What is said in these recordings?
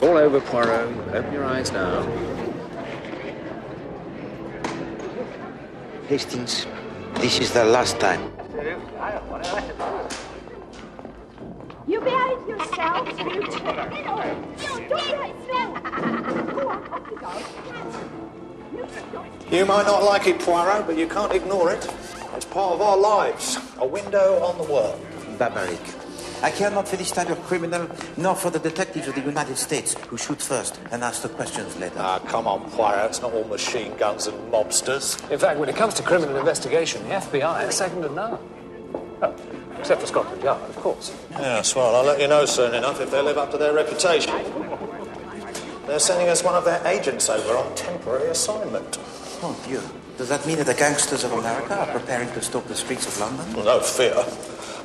It's all over, Poirot. Open your eyes now. Hastings, this is the last time. You behave yourself, you two. No, don't You might not like it, Poirot, but you can't ignore it. It's part of our lives. A window on the world. Barbaric. I care not for this type of criminal, nor for the detectives of the United States who shoot first and ask the questions later. Ah, come on, Poirot. It's not all machine guns and mobsters. In fact, when it comes to criminal investigation, the FBI is second to none. Oh, except for Scotland Yard, of course. Yes, well, I'll let you know soon enough if they live up to their reputation. They're sending us one of their agents over on temporary assignment. Oh, dear. Does that mean that the gangsters of America are preparing to stalk the streets of London? Well, no fear.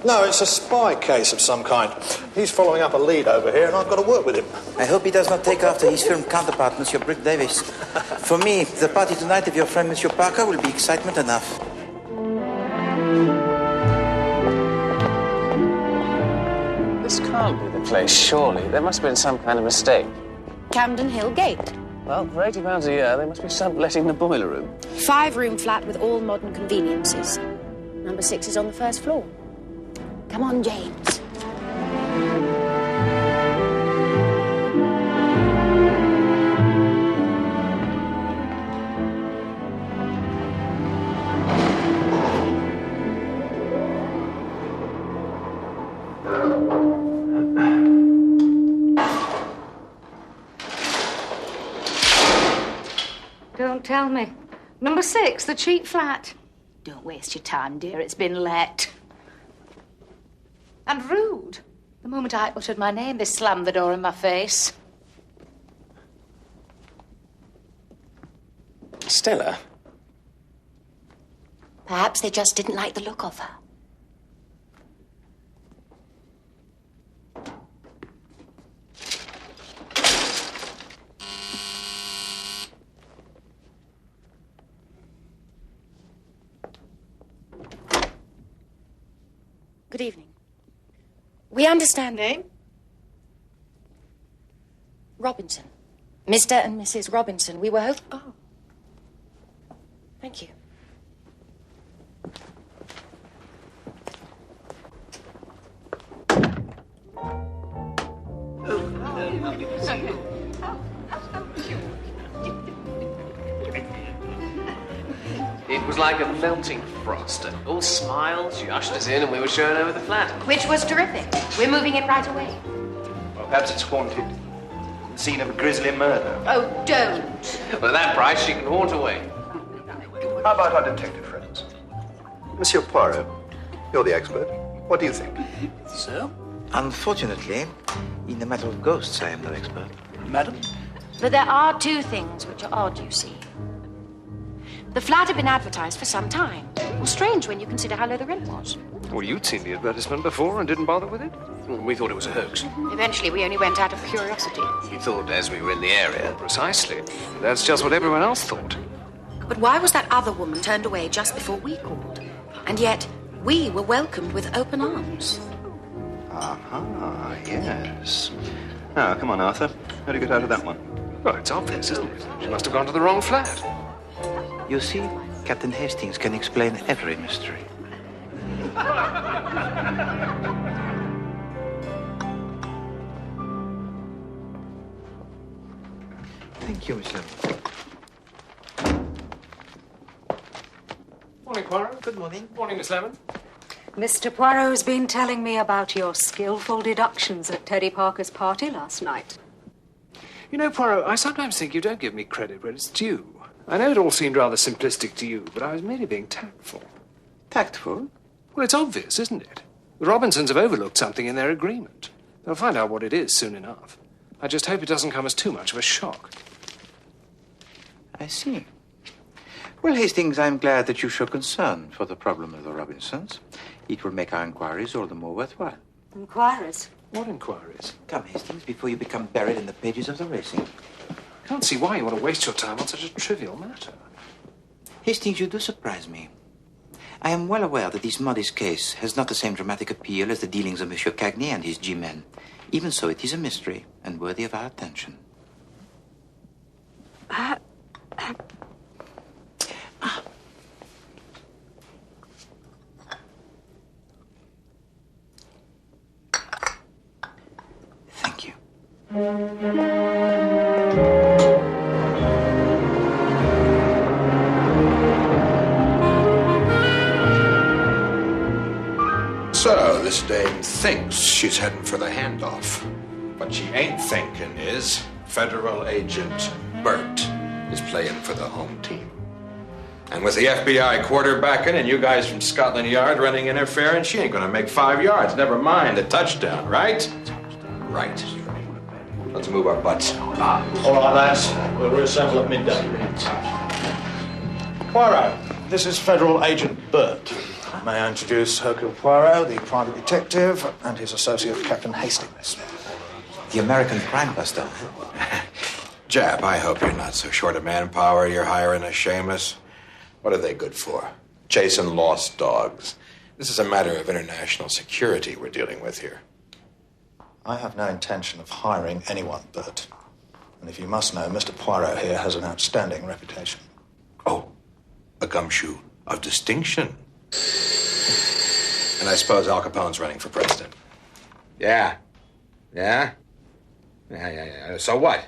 No, it's a spy case of some kind. He's following up a lead over here, and I've got to work with him. I hope he does not take after his film counterpart, Monsieur Brick Davis. For me, the party tonight of your friend Monsieur Parker will be excitement enough. This can't be the place, surely. There must have been some kind of mistake. Camden Hill Gate. Well, for £80 a year, they must be subletting the boiler room. 5-room flat with all modern conveniences. Number 6 is on the first floor. Come on, James. Don't tell me. Number 6, the cheap flat. Don't waste your time, dear. It's been let. And rude. The moment I uttered my name, they slammed the door in my face. Stella? Perhaps they just didn't like the look of her. Good evening. We understand... Name? Robinson. Mr. and Mrs. Robinson. We were hoping... Oh. Thank you. It was like a melting frost. All smiles, she ushered us in and we were shown over the flat. Which was terrific. We're moving in right away. Well, perhaps it's haunted. The scene of a grisly murder. Oh, don't. But at that price, she can haunt away. How about our detective friends? Monsieur Poirot, you're the expert. What do you think? So? Unfortunately, in the matter of ghosts, I am no expert. Madam? But there are two things which are odd, you see. The flat had been advertised for some time. Well, strange when you consider how low the rent was. Well, you'd seen the advertisement before and didn't bother with it? We thought it was a hoax. Eventually, we only went out of curiosity. We thought as we were in the area. Precisely. That's just what everyone else thought. But why was that other woman turned away just before we called? And yet, we were welcomed with open arms. Aha, yes. Now, come on, Arthur. How do you get out of that one? Well, it's obvious, isn't it? She must have gone to the wrong flat. You see, Captain Hastings can explain every mystery. Thank you, monsieur. Morning, Poirot. Good morning. Morning, Miss Lemon. Mr. Poirot's been telling me about your skillful deductions at Teddy Parker's party last night. You know, Poirot, I sometimes think you don't give me credit where it's due. I know it all seemed rather simplistic to you, but I was merely being tactful. Tactful? Well, it's obvious, isn't it? The Robinsons have overlooked something in their agreement. They'll find out what it is soon enough. I just hope it doesn't come as too much of a shock. I see. Well, Hastings, I'm glad that you show concern for the problem of the Robinsons. It will make our inquiries all the more worthwhile. Inquiries? What inquiries? Come, Hastings, before you become buried in the pages of the racing. I can't see why you want to waste your time on such a trivial matter. Hastings, you do surprise me. I am well aware that this modest case has not the same dramatic appeal as the dealings of Monsieur Cagney and his G-men. Even so, it is a mystery and worthy of our attention. Thank you. So, this dame thinks she's heading for the handoff. What she ain't thinking is Federal Agent Burt is playing for the home team. And with the FBI quarterbacking and you guys from Scotland Yard running interference, she ain't gonna make 5 yards, never mind the touchdown, right? Right. Let's move our butts. All right, lads. We'll reassemble at midday. Poirot, this is Federal Agent Burt. May I introduce Hercule Poirot, the private detective, and his associate, Captain Hastings. The American crime buster. Jap, I hope you're not so short of manpower you're hiring a Seamus. What are they good for? Chasing lost dogs. This is a matter of international security we're dealing with here. I have no intention of hiring anyone, Burt. And if you must know, Mr. Poirot here has an outstanding reputation. Oh, a gumshoe of distinction. And I suppose Al Capone's running for president. Yeah. Yeah? Yeah. So what?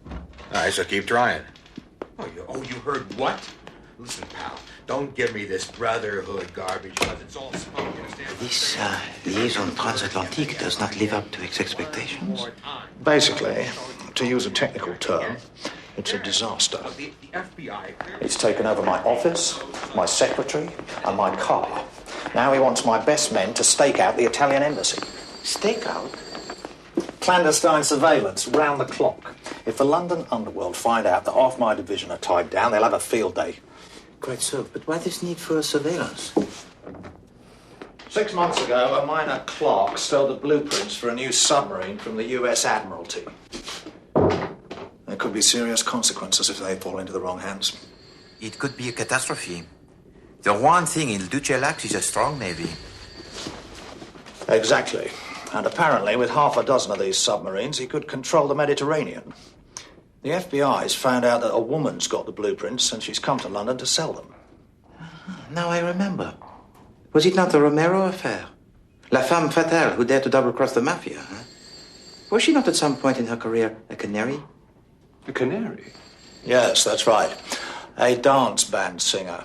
All right, so keep trying. Oh, you heard what? Listen, pal, don't give me this brotherhood garbage, because it's all smoke, you understand? This liaison transatlantique does not live up to its expectations. Basically, to use a technical term, it's a disaster. The FBI... It's taken over my office, my secretary, and my car. Now he wants my best men to stake out the Italian embassy. Stake out? Clandestine surveillance, round the clock. If the London underworld find out that half my division are tied down, they'll have a field day. Quite so, but why this need for surveillance? 6 months ago, a minor clerk stole the blueprints for a new submarine from the US Admiralty. There could be serious consequences if they fall into the wrong hands. It could be a catastrophe. The one thing Il Duce lacks is a strong navy. Exactly. And apparently, with half a dozen of these submarines, he could control the Mediterranean. The FBI's found out that a woman's got the blueprints and she's come to London to sell them. Now I remember. Was it not the Romero affair? La femme fatale who dared to double-cross the mafia, huh? Was she not at some point in her career a canary? A canary? Yes, that's right. A dance band singer.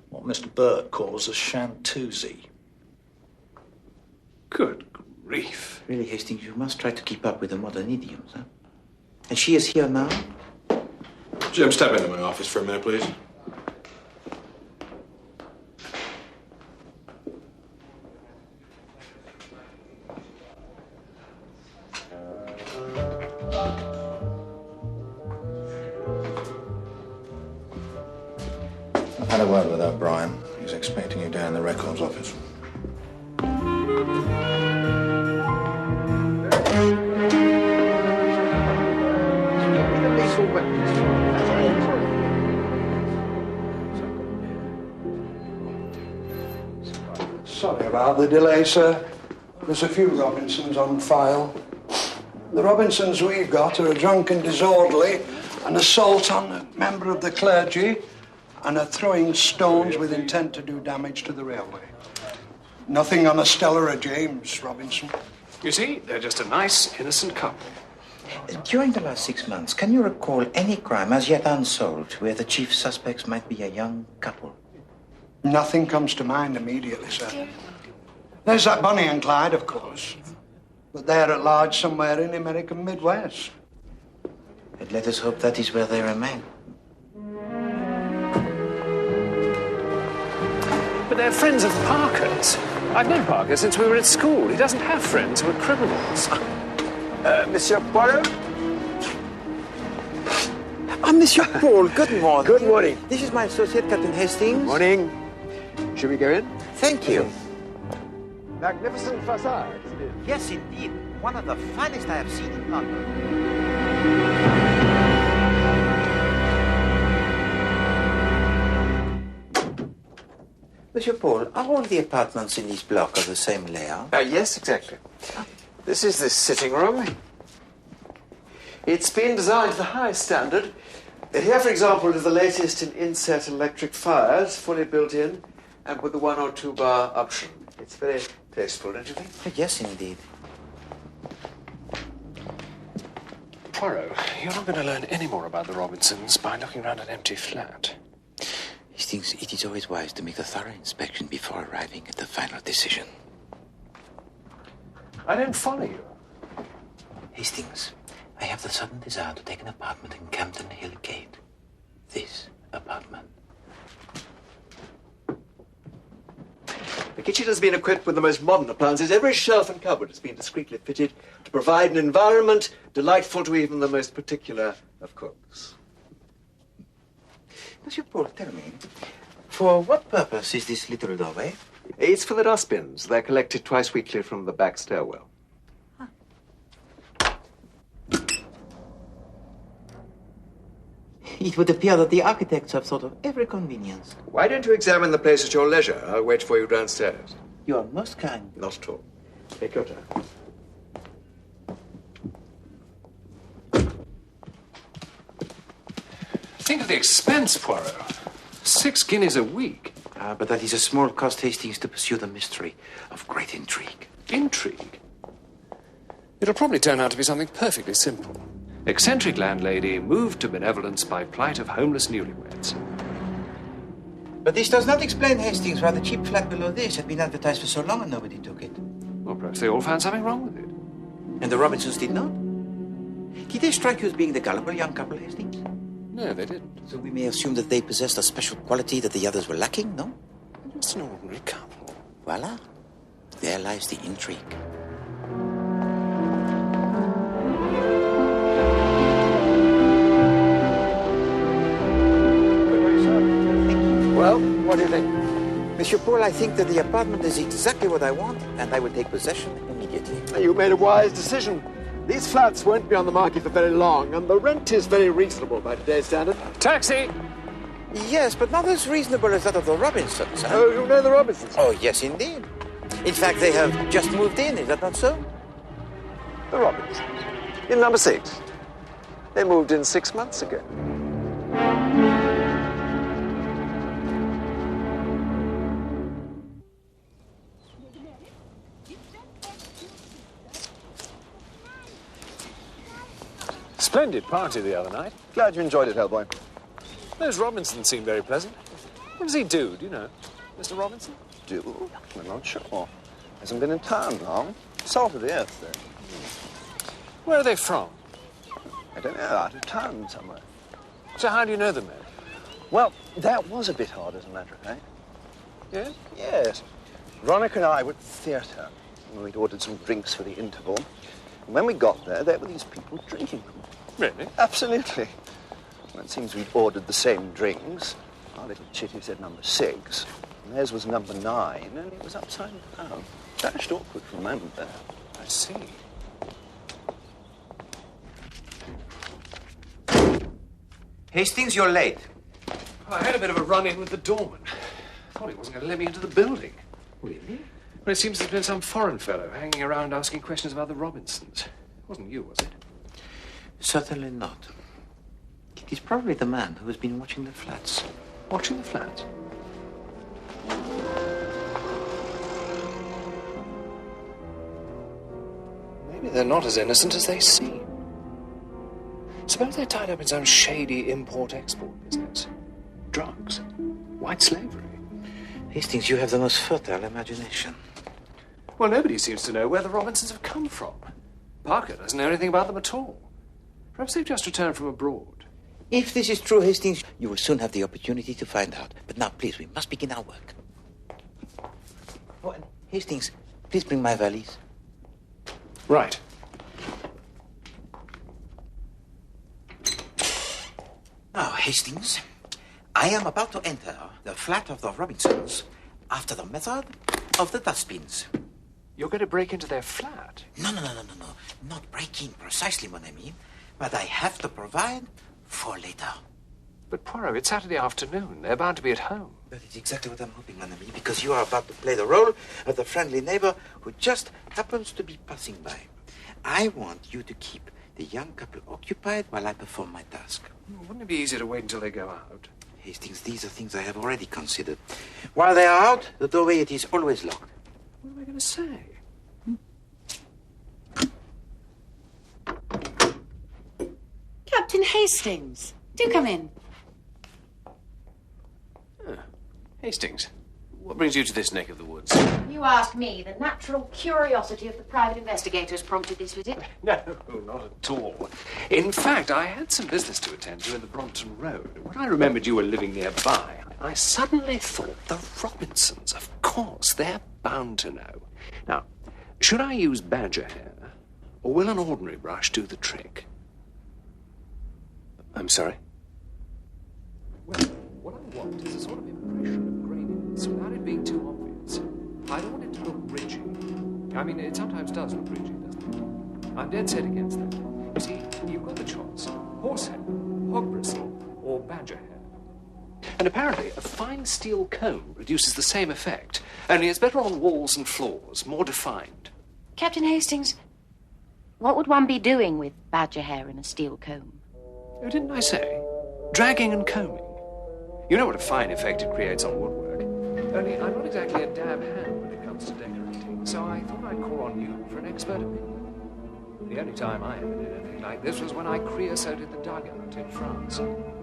What Mr. Burt calls a shantoozy. Good grief. Really, Hastings, you must try to keep up with the modern idioms, huh? And she is here now? Jim, step into my office for a minute, please. I've had a word with O'Brien. He's expecting you down in the records office. Sorry about the delay, sir. There's a few Robinsons on file. The Robinsons we've got are a drunken disorderly, an assault on a member of the clergy, and a throwing stones with intent to do damage to the railway. Nothing on a Stella or James Robinson. You see, they're just a nice, innocent couple. During the last 6 months, can you recall any crime as yet unsolved where the chief suspects might be a young couple? Nothing comes to mind immediately, sir. There's that Bonnie and Clyde, of course. But they're at large somewhere in the American Midwest. And let us hope that is where they remain. But they're friends of Parker's. I've known Parker since we were at school. He doesn't have friends who are criminals. Monsieur Poirot? Monsieur Paul, good morning. Good morning. This is my associate, Captain Hastings. Morning. Should we go in? Thank you. Magnificent facade, isn't it? Yes, indeed. One of the finest I have seen in London. Monsieur Paul, are all the apartments in this block of the same layout? Yes, exactly. This is the sitting room. It's been designed to the highest standard. Here, for example, is the latest in inset electric fires, fully built in, and with the 1 or 2 bar option. It's very tasteful, don't you think? Yes, indeed. Poirot, you're not going to learn any more about the Robinsons by looking around an empty flat. Hastings, it is always wise to make a thorough inspection before arriving at the final decision. I don't follow you. Hastings, I have the sudden desire to take an apartment in Campden Hill Gate. This apartment. The kitchen has been equipped with the most modern appliances. Every shelf and cupboard has been discreetly fitted to provide an environment delightful to even the most particular of cooks. Monsieur Paul, tell me, for what purpose is this little doorway? It's for the dustbins. They're collected twice weekly from the back stairwell. It would appear that the architects have thought of every convenience. Why don't you examine the place at your leisure? I'll wait for you downstairs. You are most kind. Not at all. Take your time. Think of the expense, Poirot. 6 guineas a week. But that is a small cost, Hastings, to pursue the mystery of great intrigue. Intrigue? It'll probably turn out to be something perfectly simple. Eccentric landlady moved to benevolence by plight of homeless newlyweds. But this does not explain, Hastings, why the cheap flat below this had been advertised for so long and nobody took it. Well, perhaps they all found something wrong with it. And the Robinsons did not? Did they strike you as being the gullible young couple, Hastings? No, they didn't. So we may assume that they possessed a special quality that the others were lacking, no? Just an ordinary couple. Voila. There lies the intrigue. Well, what do you think? Monsieur Paul, I think that the apartment is exactly what I want, and I will take possession immediately. You made a wise decision. These flats won't be on the market for very long, and the rent is very reasonable by today's standard. Taxi! Yes, but not as reasonable as that of the Robinsons, huh? Oh, you know the Robinsons? Oh, yes, indeed. In fact, they have just moved in, is that not so? The Robinsons. In number 6. They moved in 6 months ago. Splendid party the other night. Glad you enjoyed it, Hellboy. Those Robinsons seem very pleasant. What does he do you know? Mr. Robinson? Do? I'm not sure. Hasn't been in town long. Salt of the earth, though. Where are they from? I don't know, out of town somewhere. So how do you know them then? Well, that was a bit odd, as a matter of fact. Yes? Yes. Veronica and I were at the theatre. We'd ordered some drinks for the interval. And when we got there were these people drinking them. Really? Absolutely. Well, it seems we'd ordered the same drinks. Our little chitty said number 6, and theirs was number 9, and it was upside down. Dashed awkward for a moment there. I see. Hastings, you're late. I had a bit of a run-in with the doorman. Thought he wasn't going to let me into the building. Really? Well, it seems there's been some foreign fellow hanging around asking questions about the Robinsons. It wasn't you, was it? Certainly not. He's probably the man who has been watching the flats. Watching the flats? Maybe they're not as innocent as they seem. Suppose they're tied up in some shady import-export business. Drugs. White slavery. Hastings, you have the most fertile imagination. Well, nobody seems to know where the Robinsons have come from. Parker doesn't know anything about them at all. Perhaps they've just returned from abroad. If this is true, Hastings, you will soon have the opportunity to find out. But now, please, we must begin our work. Oh, and Hastings, please bring my valise. Right. Now, Hastings, I am about to enter the flat of the Robinsons after the method of the dustbins. You're going to break into their flat? No. Not break in precisely, mon ami. But I have to provide for later. But, Poirot, it's Saturday afternoon. They're bound to be at home. That is exactly what I'm hoping, mon ami, because you are about to play the role of the friendly neighbor who just happens to be passing by. I want you to keep the young couple occupied while I perform my task. Wouldn't it be easier to wait until they go out? Hastings, these are things I have already considered. While they are out, the doorway, it is always locked. What am I going to say? Captain Hastings, do come in. Hastings, what brings you to this neck of the woods? You ask me. The natural curiosity of the private investigators prompted this visit. No, not at all. In fact, I had some business to attend to in the Brompton Road. When I remembered you were living nearby, I suddenly thought the Robinsons, of course, they're bound to know. Now, should I use badger hair, or will an ordinary brush do the trick? I'm sorry? Well, what I want is a sort of impression of graininess without it being too obvious. I don't want it to look ridgy. I mean, it sometimes does look ridgy, doesn't it? I'm dead set against that. You see, you've got the choice. Horsehair, hog bristle, or badger hair. And apparently, a fine steel comb produces the same effect, only it's better on walls and floors, more defined. Captain Hastings, what would one be doing with badger hair and a steel comb? Oh, didn't I say? Dragging and combing. You know what a fine effect it creates on woodwork. Only I'm not exactly a dab hand when it comes to decorating, so I thought I'd call on you for an expert opinion. The only time I ever did anything like this was when I creosoted the dugout in France.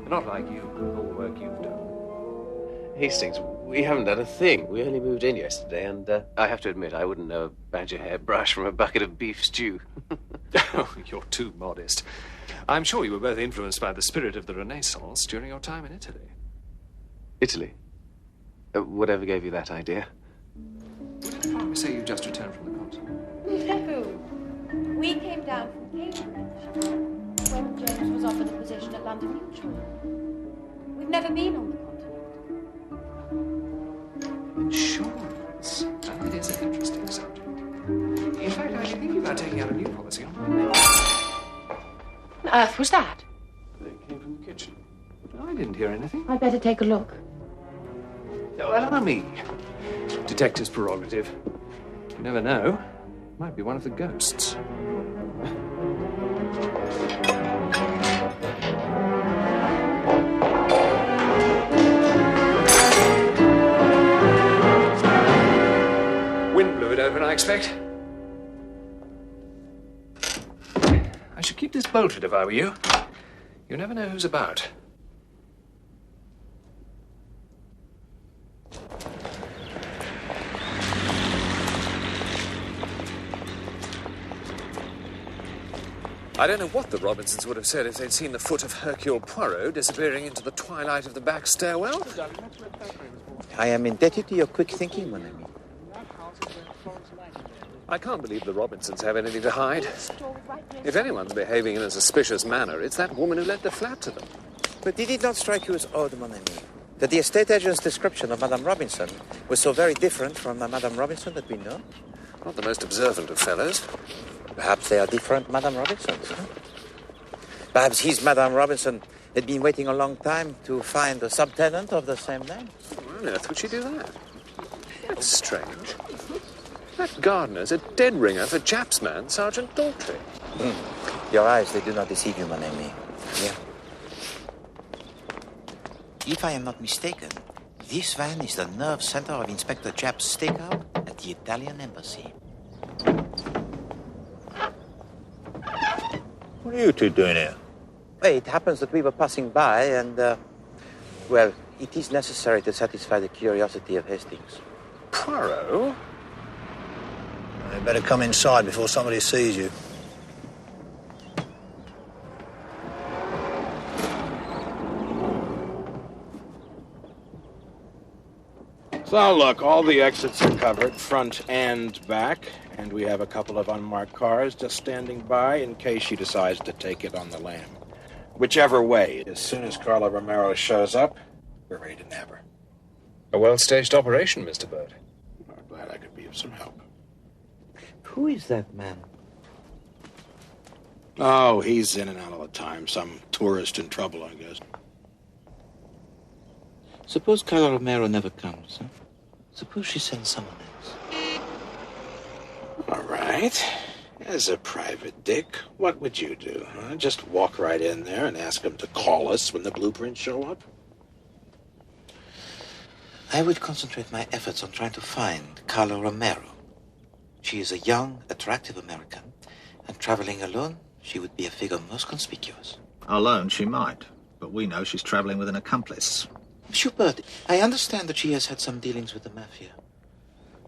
Not like you, with all the work you've done. Hastings, we haven't done a thing. We only moved in yesterday, and I have to admit I wouldn't know a badger hair brush from a bucket of beef stew. Oh, you're too modest. I'm sure you were both influenced by the spirit of the Renaissance during your time in Italy. Italy? Whatever gave you that idea? Didn't Parker say you just returned from the continent? No. We came down from Cambridge when James was offered a position at London Mutual. We've never been on the continent. Insurance. That is an interesting subject. In fact, I should think about taking out a new policy on my What on earth was that? It came from the kitchen. I didn't hear anything. I'd better take a look. Well, allow me. Detective's prerogative. You never know. Might be one of the ghosts. Wind blew it open, I expect. I should keep this bolted if I were you. You never know who's about. I don't know what the Robinsons would have said if they'd seen the foot of Hercule Poirot disappearing into the twilight of the back stairwell. I am indebted to your quick thinking, mon ami. I can't believe the Robinsons have anything to hide. If anyone's behaving in a suspicious manner, it's that woman who let the flat to them. But did it not strike you as odd, mon ami, that the estate agent's description of Madame Robinson was so very different from the Madame Robinson that we know? Not the most observant of fellows. Perhaps they are different Madame Robinsons. Huh? Perhaps his Madame Robinson had been waiting a long time to find a subtenant of the same name. Why on earth would she do that? That's strange. That gardener's a dead ringer for Japp's man, Sergeant Daltrey. Your eyes, they do not deceive you, mon ami. Yeah. If I am not mistaken, this van is the nerve center of Inspector Japp's stakeout at the Italian embassy. What are you two doing here? Well, it happens that we were passing by and, well, it is necessary to satisfy the curiosity of Hastings. Poirot? You better come inside before somebody sees you. So, look, all the exits are covered, front and back, and we have a couple of unmarked cars just standing by in case she decides to take it on the lam. Whichever way, as soon as Carla Romero shows up, we're ready to nab her. A well-staged operation, Mr. Bird. I'm glad I could be of some help. Who is that man? Oh, he's in and out all the time. Some tourist in trouble, I guess. Suppose Carla Romero never comes, huh? Suppose she sends someone else. All right. As a private dick, what would you do? Huh? Just walk right in there and ask them to call us when the blueprints show up? I would concentrate my efforts on trying to find Carla Romero. She is a young, attractive American, and traveling alone, she would be a figure most conspicuous. Alone, she might, but we know she's traveling with an accomplice. Monsieur Bird, I understand that she has had some dealings with the mafia.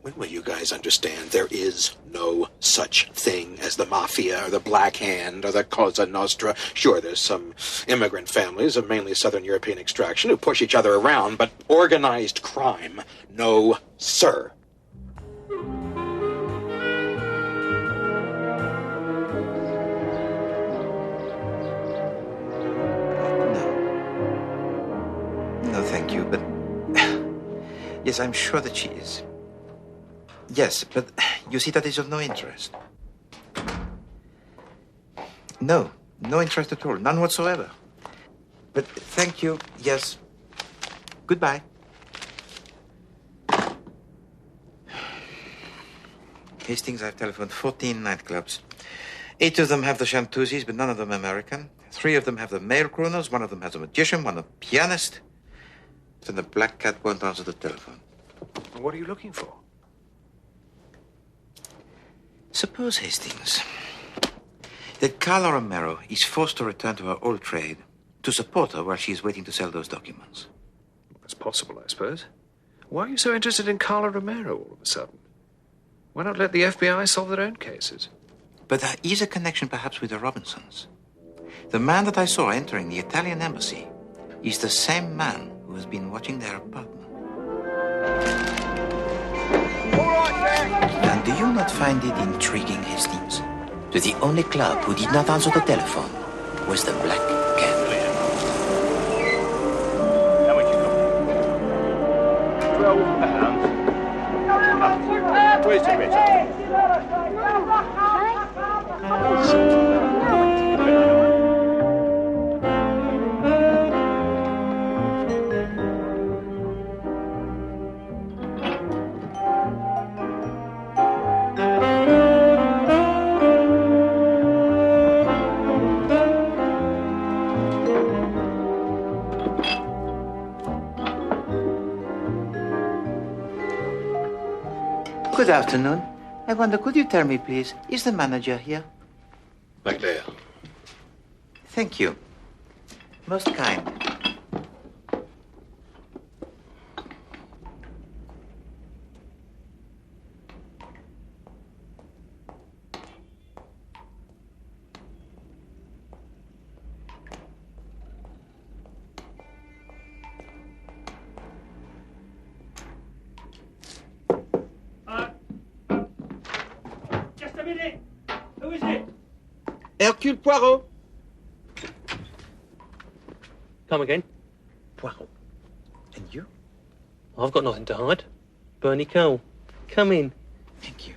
When will you guys understand there is no such thing as the mafia or the Black Hand or the Cosa Nostra? Sure, there's some immigrant families of mainly Southern European extraction who push each other around, but organized crime, no, sir. No, thank you, but... Yes, I'm sure that she is. Yes, but you see, that is of no interest. No interest at all, none whatsoever. But thank you, yes. Goodbye. Hastings, I've telephoned 14 nightclubs. 8 of them have the Chantuzis, but none of them American. 3 of them have the male crooners, 1 of them has a magician, 1 a pianist. Then the Black Cat won't answer the telephone. What are you looking for? Suppose, Hastings, that Carla Romero is forced to return to her old trade to support her while she is waiting to sell those documents. That's possible, I suppose. Why are you so interested in Carla Romero all of a sudden? Why not let the FBI solve their own cases? But there is a connection perhaps with the Robinsons. The man that I saw entering the Italian embassy is the same man who has been watching their apartment. And do you not find it intriguing, Hastings, that the only club who did not answer the telephone was the Black Cat? Where's the Richard? Good afternoon. I wonder, could you tell me, please, is the manager here? Back there. Thank you. Most kind. Just a minute. Who is it? Hercule Poirot. Come again. Poirot. And you? I've got nothing to hide. Bernie Cole. Come in. Thank you.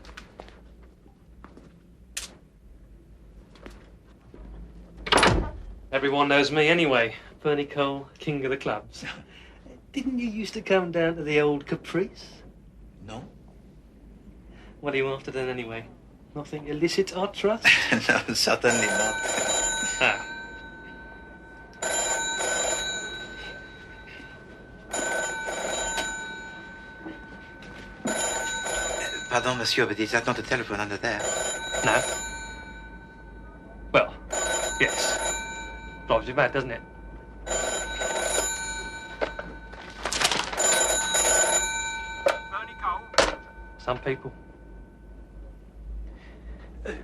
Everyone knows me anyway. Bernie Cole, king of the clubs. Didn't you used to come down to the old Caprice? No. What are you after then anyway? Nothing illicit, I trust? No, certainly not. Ah. Pardon, monsieur, but is that not a telephone under there? No. Well, yes. Drives you mad, doesn't it? Some people.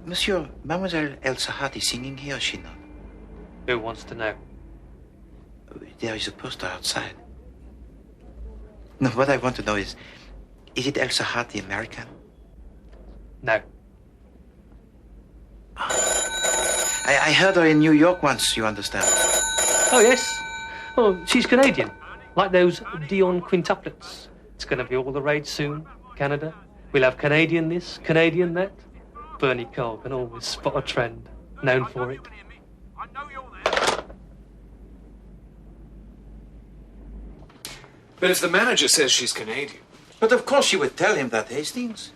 Monsieur, Mademoiselle Elsa Hart is singing here, is she not? Who wants to know? There is a poster outside. No, what I want to know is it Elsa Hart, the American? No. I heard her in New York once, you understand. Oh, yes. Oh, she's Canadian. Like those Dion quintuplets. It's going to be all the rage soon. Canada. We'll have Canadian this, Canadian that. Bernie Cole can always spot a trend. Known for it. But if the manager says she's Canadian... But of course she would tell him that, Hastings.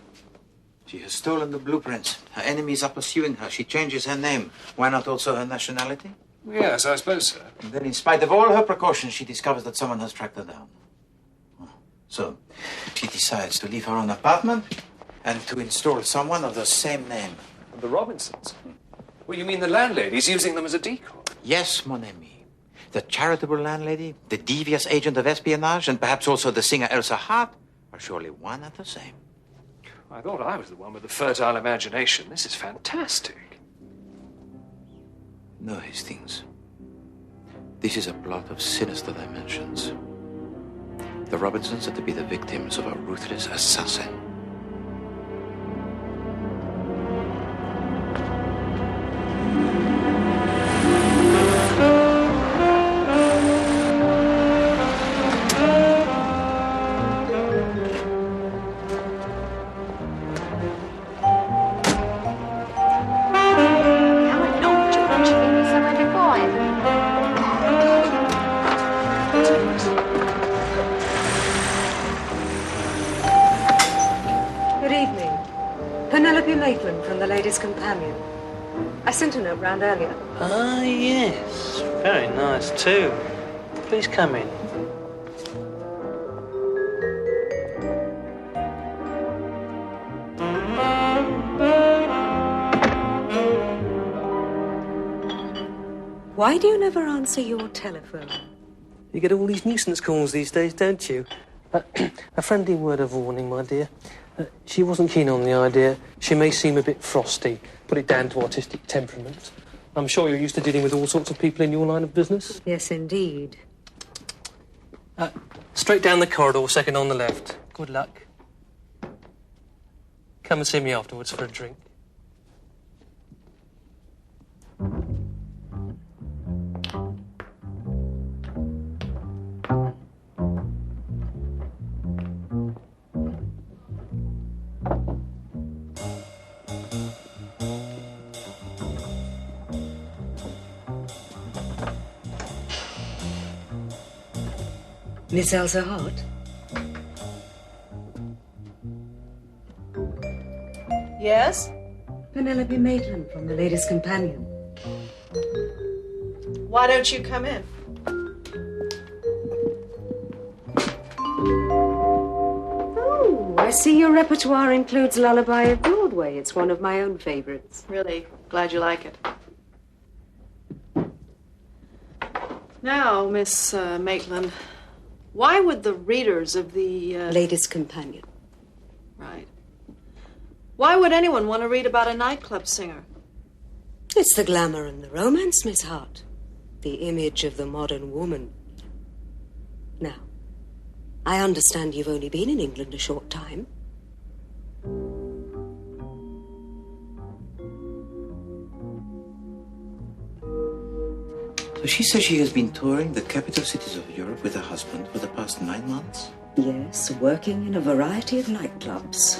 She has stolen the blueprints. Her enemies are pursuing her. She changes her name. Why not also her nationality? Yes, I suppose so. And then in spite of all her precautions, she discovers that someone has tracked her down. So she decides to leave her own apartment and to install someone of the same name. The Robinsons? Well, you mean the landlady's using them as a decoy? Yes, mon ami. The charitable landlady, the devious agent of espionage, and perhaps also the singer Elsa Hart are surely one and the same. I thought I was the one with the fertile imagination. This is fantastic. No, Hastings. This is a plot of sinister dimensions. The Robinsons are to be the victims of a ruthless assassin. Companion. I sent a note round earlier. Ah, yes. Very nice, too. Please come in. Why do you never answer your telephone? You get all these nuisance calls these days, don't you? A friendly word of warning, my dear. She wasn't keen on the idea. She may seem a bit frosty. Put it down to artistic temperament. I'm sure you're used to dealing with all sorts of people in your line of business. Yes, indeed. Straight down the corridor, second on the left. Good luck. Come and see me afterwards for a drink. Miss Elsa Hart? Yes? Penelope Maitland from The Ladies' Companion. Why don't you come in? Oh, I I see your repertoire includes Lullaby of Broadway. It's one of my own favorites. Really? Glad you like it. Now, Miss Maitland, why would the readers of the... Ladies' Companion. Right. Why would anyone want to read about a nightclub singer? It's the glamour and the romance, Miss Hart. The image of the modern woman. Now, I understand you've only been in England a short time. So she says she has been touring the capital cities of Europe with her husband for the past 9 months? Yes, working in a variety of nightclubs.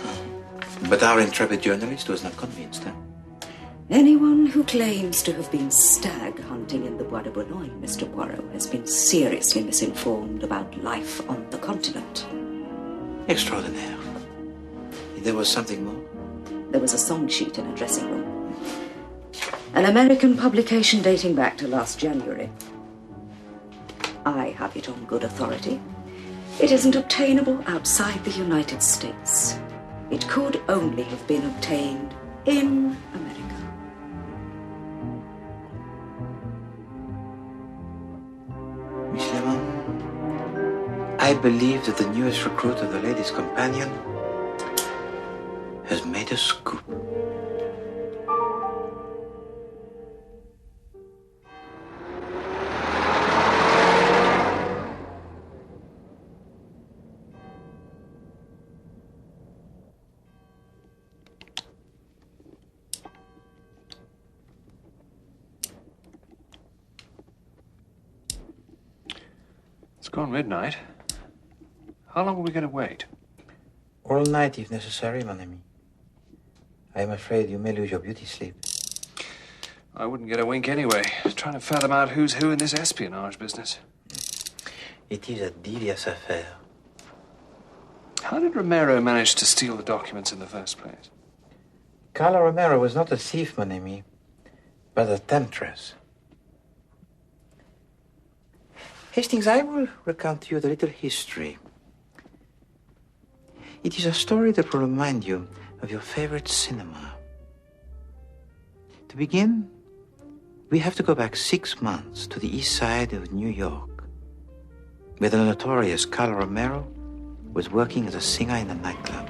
But our intrepid journalist was not convinced, huh? Anyone who claims to have been stag hunting in the Bois de Boulogne, Mr. Poirot, has been seriously misinformed about life on the continent. Extraordinaire. There was something more? There was a song sheet in a dressing room. An American publication dating back to last January. I have it on good authority. It isn't obtainable outside the United States. It could only have been obtained in America. Miss Lemon, I believe that the newest recruit of the Ladies' Companion has made a scoop. It's gone midnight. How long are we going to wait? All night, if necessary, mon ami. I am afraid you may lose your beauty sleep. I wouldn't get a wink anyway. Trying to fathom out who's who in this espionage business. It is a devious affair. How did Romero manage to steal the documents in the first place? Carla Romero was not a thief, mon ami, but a temptress. Hastings, I will recount to you the little history. It is a story that will remind you of your favorite cinema. To begin, we have to go back 6 months to the east side of New York, where the notorious Carla Romero was working as a singer in a nightclub.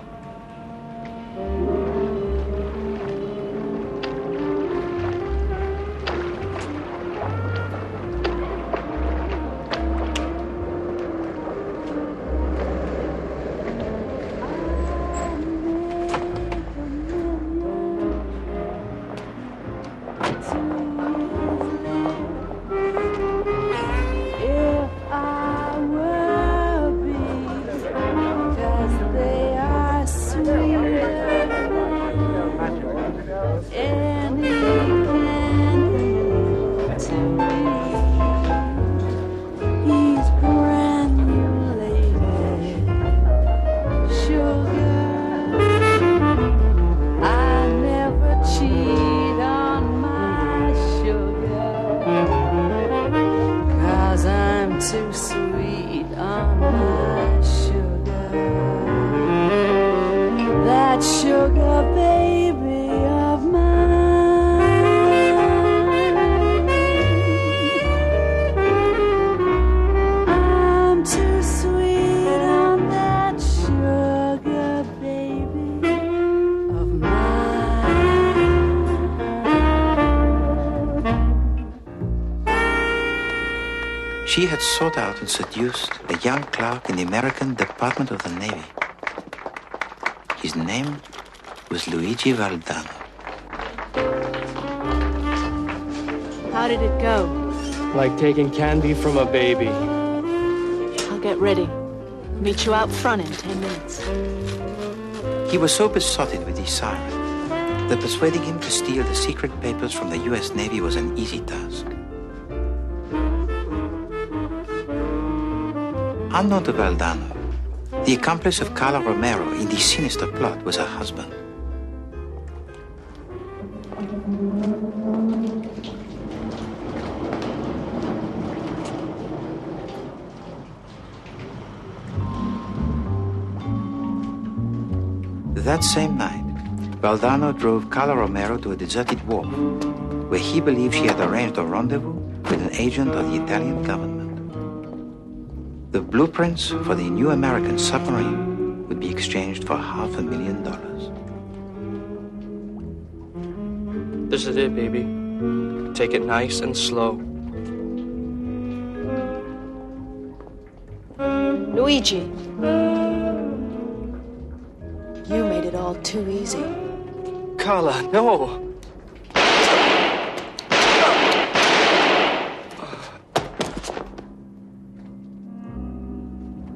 She had sought out and seduced a young clerk in the American Department of the Navy. His name was Luigi Valdano. How did it go? Like taking candy from a baby. I'll get ready. Meet you out front in 10 minutes. He was so besotted with his siren that persuading him to steal the secret papers from the U.S. Navy was an easy task. Unknown to Valdano, the accomplice of Carla Romero in the sinister plot was her husband. That same night, Valdano drove Carla Romero to a deserted wharf, where he believed she had arranged a rendezvous with an agent of the Italian government. The blueprints for the new American submarine would be exchanged for $500,000. This is it, baby. Take it nice and slow. Luigi. You made it all too easy. Carla, no.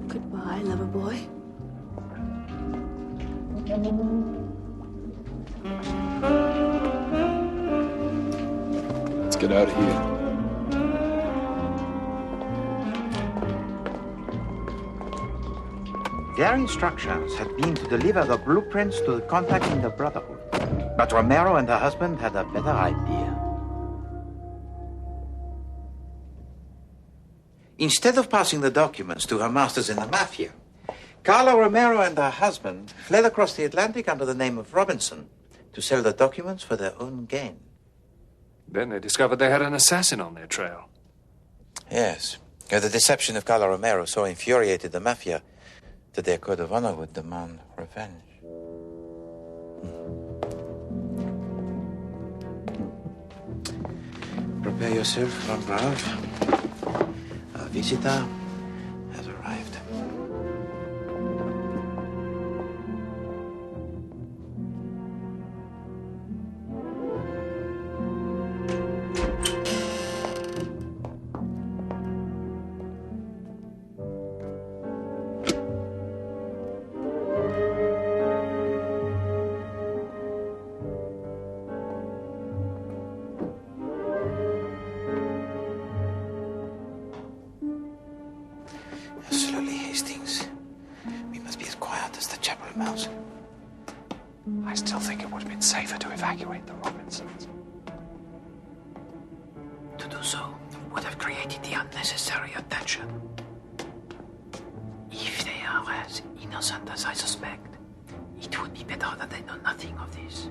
Goodbye, lover boy. Let's get out of here. Their instructions had been to deliver the blueprints to the contacts in the Brotherhood. But Romero and her husband had a better idea. Instead of passing the documents to her masters in the Mafia, Carla Romero and her husband fled across the Atlantic under the name of Robinson to sell the documents for their own gain. Then they discovered they had an assassin on their trail. Yes. The deception of Carla Romero so infuriated the Mafia that their code of honor would demand revenge. Prepare yourself, mon brave. Our visitor has arrived. I still think it would have been safer to evacuate the Robinsons. To do so would have created the unnecessary attention. If they are as innocent as I suspect, it would be better that they know nothing of this.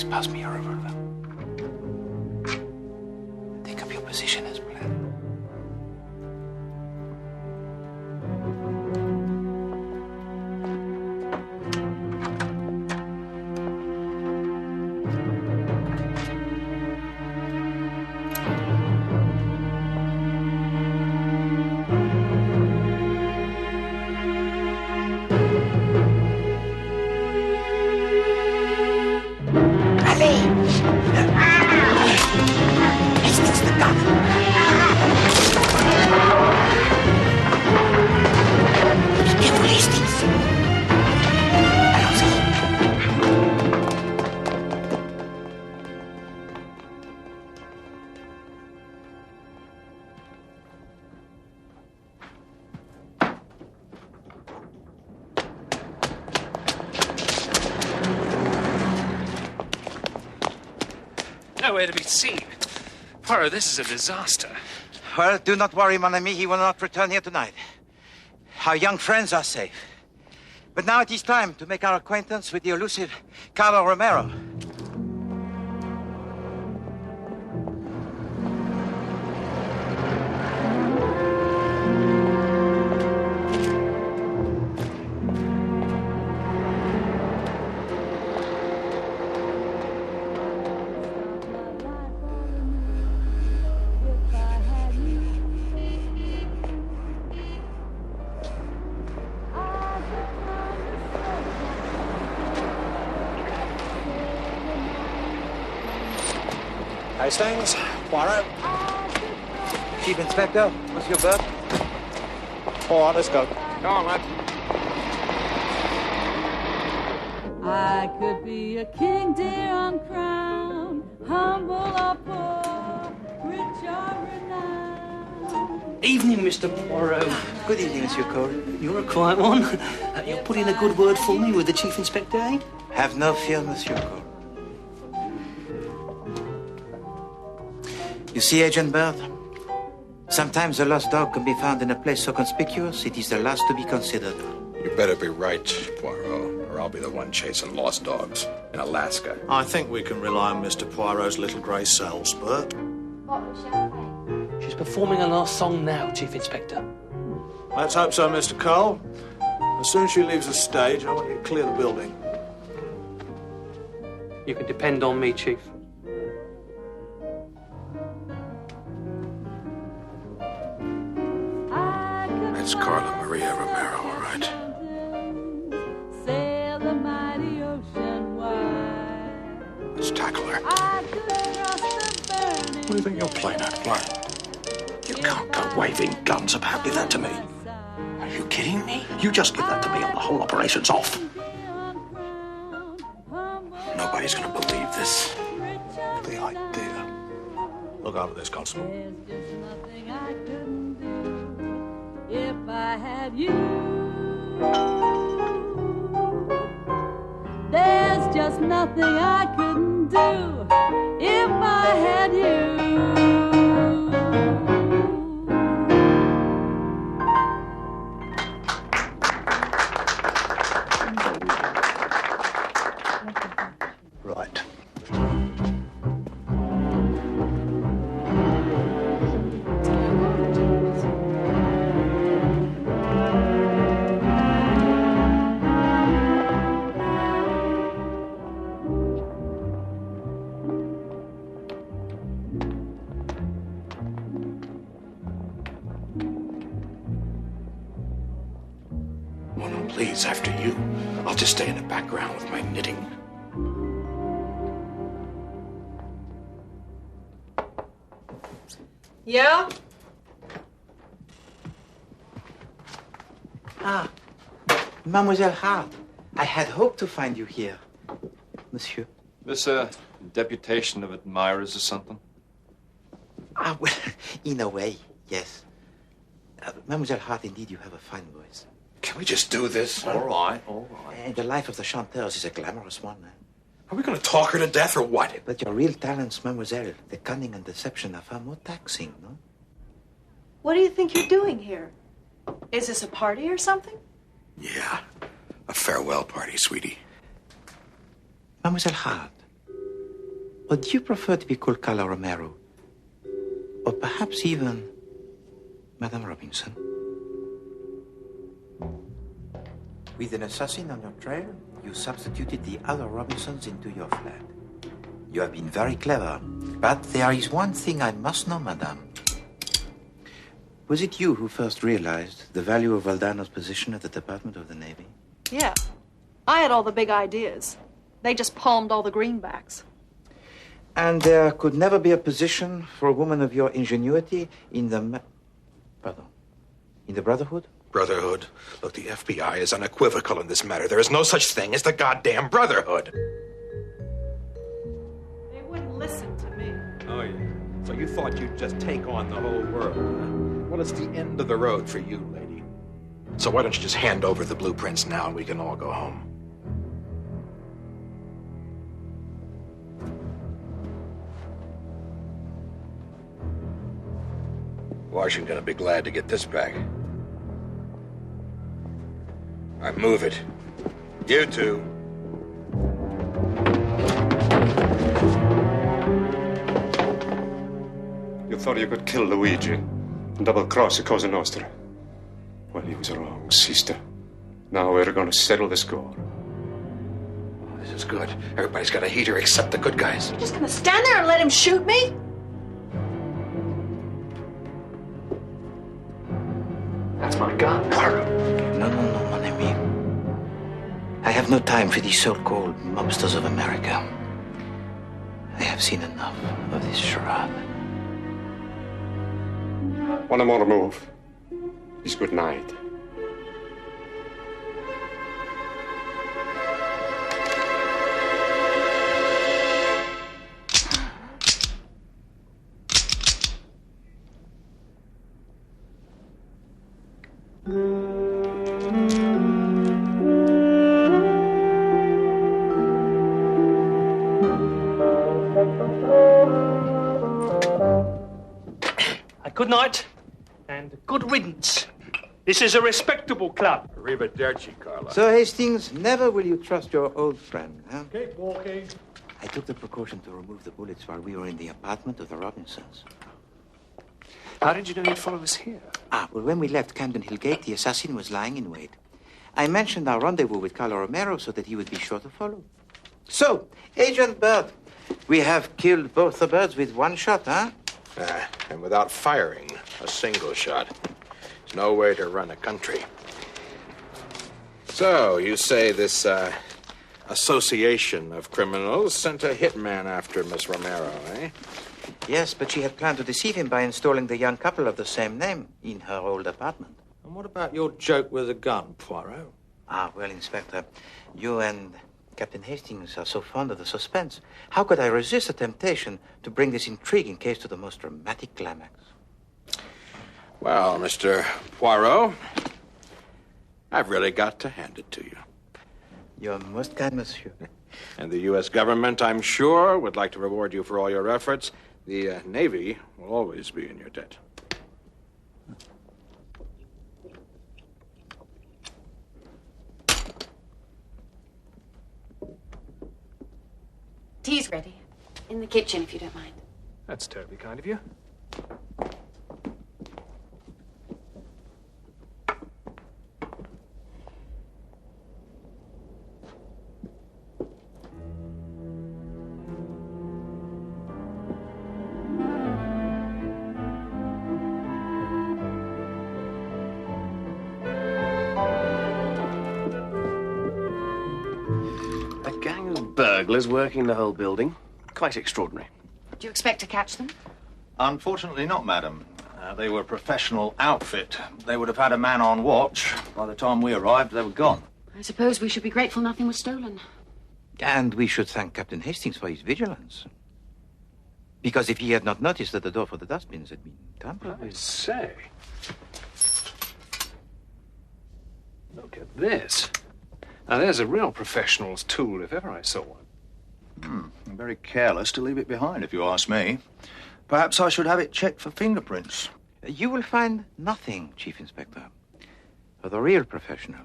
Pass me your revolver. Take up your position as planned. Nowhere to be seen. Poirot, this is a disaster. Well, do not worry, mon ami. He will not return here tonight. Our young friends are safe. But now it is time to make our acquaintance with the elusive Carla Romero. Hastings, Poirot. Chief Inspector, Monsieur Burt. All right, let's go. Go on, lad. I could be a king, dear, uncrowned, humble or poor, rich or renowned. Evening, Mr. Poirot. Good evening, Monsieur Cole. You're a quiet one. You'll put in a good word for me with the Chief Inspector, eh? Have no fear, Monsieur Cole. You see, Agent Bird, sometimes a lost dog can be found in a place so conspicuous it is the last to be considered. You better be right, Poirot, or I'll be the one chasing lost dogs in Alaska. I think we can rely on Mr. Poirot's little grey cells, Bert. She's performing her last song now, Chief Inspector. Let's hope so, Mr. Cole. As soon as she leaves the stage, I want you to clear the building. You can depend on me, Chief. That's Carla Maria Romero, all right. Sail the mighty ocean wide. Let's tackle her. I could cross the burning. What do you think you're playing at, Clark? You can't go waving guns about. Give that to me. Are you kidding me? You just give that to me and the whole operation's off. Nobody's gonna believe this. The idea. Look over this, Constable. There's just nothing I couldn't do if I had you. There's just nothing I couldn't do if I had you. Right. Oh, no, please, after you. I'll just stay in the background with my knitting. Yeah? Ah, Mademoiselle Hart, I had hoped to find you here. Monsieur. This, deputation of admirers or something? Ah, well, in a way, yes. Mademoiselle Hart, indeed, you have a fine voice. Can we just do this? All right, all right. And the life of the chanteurs is a glamorous one. Are we going to talk her to death or what? But your real talents, mademoiselle, the cunning and deception are far more taxing, no? What do you think you're doing here? Is this a party or something? Yeah, a farewell party, sweetie. Mademoiselle Hart, would you prefer to be called Carla Romero? Or perhaps even Madame Robinson? With an assassin on your trail, you substituted the other Robinsons into your flat. You have been very clever, but there is one thing I must know, madame. Was it you who first realized the value of Valdano's position at the Department of the Navy? Yeah. I had all the big ideas. They just palmed all the greenbacks. And there could never be a position for a woman of your ingenuity in the... in the Brotherhood? Brotherhood. Look, the FBI is unequivocal in this matter. There is no such thing as the goddamn Brotherhood. They wouldn't listen to me. Oh, yeah. So you thought you'd just take on the whole world, huh? Well, it's the end of the road for you, lady. So why don't you just hand over the blueprints now and we can all go home? Washington will be glad to get this back. I move it. You two. You thought you could kill Luigi and double-cross the Cosa Nostra. Well, he was wrong, sister. Now we're going to settle the score. Oh, this is good. Everybody's got a heater except the good guys. You're just gonna stand there and let him shoot me? That's my gun. No, mon ami. I have no time for these so-called mobsters of America. I have seen enough of this charade. One more move is good night. Good night and good riddance. This is a respectable club. Arrivederci, Carla. So, Hastings, never will you trust your old friend, huh? Keep walking. I took the precaution to remove the bullets while we were in the apartment of the Robinsons. How did you know he'd follow us here? Well, when we left Camden Hill Gate, the assassin was lying in wait. I mentioned our rendezvous with Carlo Romero so that he would be sure to follow. So, Agent Bird, we have killed both the birds with one shot, huh? And without firing a single shot. There's no way to run a country. So, you say this association of criminals sent a hitman after Miss Romero, eh? Yes, but she had planned to deceive him by installing the young couple of the same name in her old apartment. And what about your joke with the gun, Poirot? Well, Inspector, you and Captain Hastings are so fond of the suspense. How could I resist the temptation to bring this intriguing case to the most dramatic climax? Well, Mr. Poirot, I've really got to hand it to you. You're most kind, monsieur. And the U.S. government, I'm sure, would like to reward you for all your efforts. The Navy will always be in your debt. Tea's ready. In the kitchen, if you don't mind. That's terribly kind of you. A gang of burglars working the whole building. Quite extraordinary. Do you expect to catch them? Unfortunately not, madam. They were a professional outfit. They would have had a man on watch. By the time we arrived, they were gone. I suppose we should be grateful nothing was stolen. And we should thank Captain Hastings for his vigilance. Because if he had not noticed that the door for the dustbins had been tampered with. I say. Look at this. Now, there's a real professional's tool, if ever I saw one. Very careless to leave it behind, if you ask me. Perhaps I should have it checked for fingerprints. You will find nothing, Chief Inspector. For the real professional,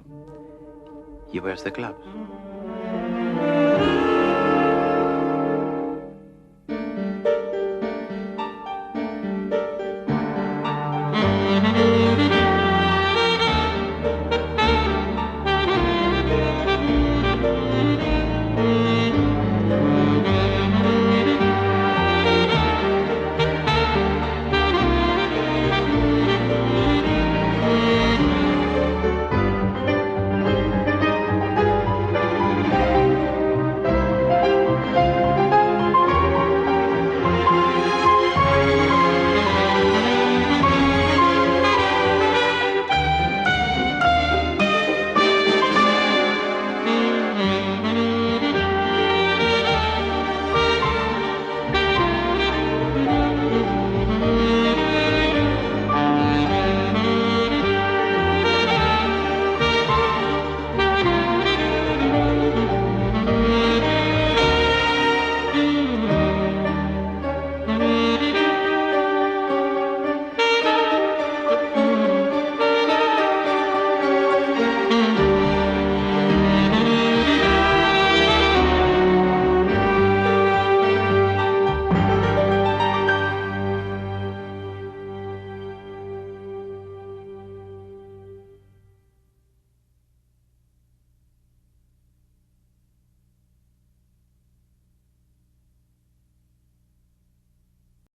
he wears the gloves.